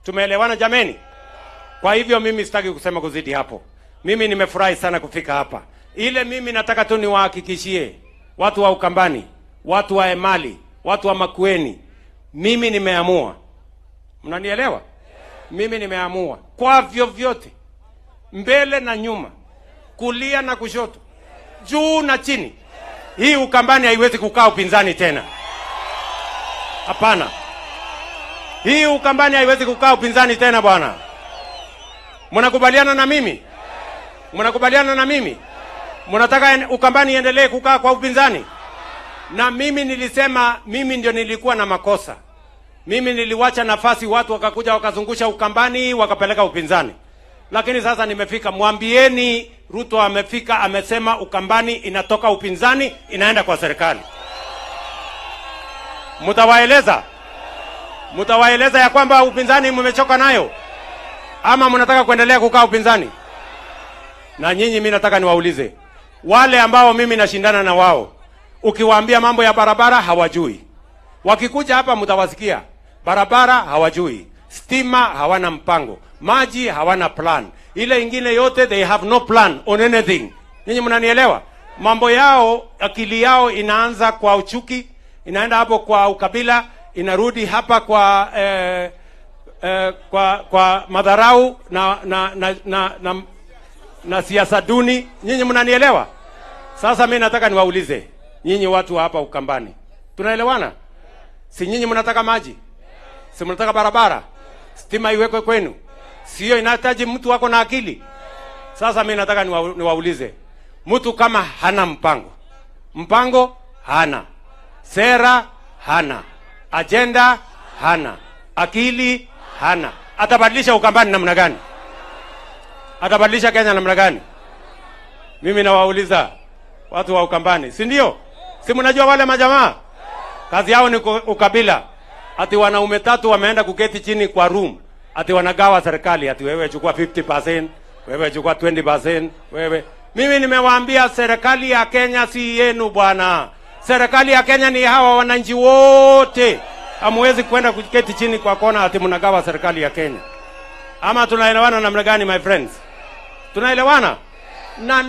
Tumeelewana jameni? Kwa hivyo mimi sitaki kusema kuzidi hapo. Mimi nimefurahi sana kufika hapa. Ile mimi nataka tu niwahakikishie watu wa Ukambani, watu wa Emali, watu wa Makueni, mimi nimeamua. Mnanielewa? Mimi nimeamua kwa vyovyote, mbele na nyuma, kulia na kushoto, juu na chini, hii Ukambani haiwezi kukaa upinzani tena. Hapana. Hii Ukambani haiwezi kukaa upinzani tena bwana. Mnakubaliana na mimi? Mnakubaliana na mimi? Mnataka Ukambani iendelee kukaa kwa upinzani? Na mimi nilisema mimi ndio nilikuwa na makosa. Mimi niliwacha nafasi watu wakakuja wakazungusha Ukambani wakapeleka upinzani. Lakini sasa nimefika, mwambieni Ruto amefika, amesema Ukambani inatoka upinzani inaenda kwa serikali. Mtawaeleza? Mtawaeleza ya kwamba upinzani mmechoka nayo? Ama mnataka kuendelea kukaa upinzani? Na nyinyi mimi nataka niwaulize, wale ambao mimi nashindana na wao, ukiwaambia mambo ya barabara hawajui. Wakikuja hapa mtawasikia, barabara hawajui, stima hawana mpango, maji hawana plan. Ile ingine yote they have no plan on anything. Nyinyi mnanielewa? Mambo yao, akili yao inaanza kwa uchuki, inaenda hapo kwa ukabila, inarudi hapa kwa madharau na siasa duni. Nyinyi mnanielewa? Sasa mimi nataka niwaulize nyinyi watu hapa Ukambani, tunaelewana? Si nyinyi mnataka maji? Si mnataka barabara? Stima iwekwe kwenu? Sio inahitaji mtu wako na akili? Sasa mimi nataka niwaulize, mtu kama hana mpango hana, sera hana, agenda hana, akili hana, atabadilisha Ukambani namna gani? Atabadilisha Kenya namna gani? Mimi nawauliza watu wa Ukambani, si ndio? Si mnajua wale majamaa kazi yao ni ukabila. Ati wanaume 3 wameenda kuketi chini kwa room, ati wanagawa serikali, ati wewe chukua 50%, wewe chukua 20%, wewe. Mimi nimewaambia serikali ya Kenya si yenu bwana. Serikali ya Kenya ni hawa wananchi wote. Hamwezi kwenda kuketi chini kwa kona ati mnagawa serikali ya Kenya. Ama tunaelewana namna gani my friends? Tunaelewana? Na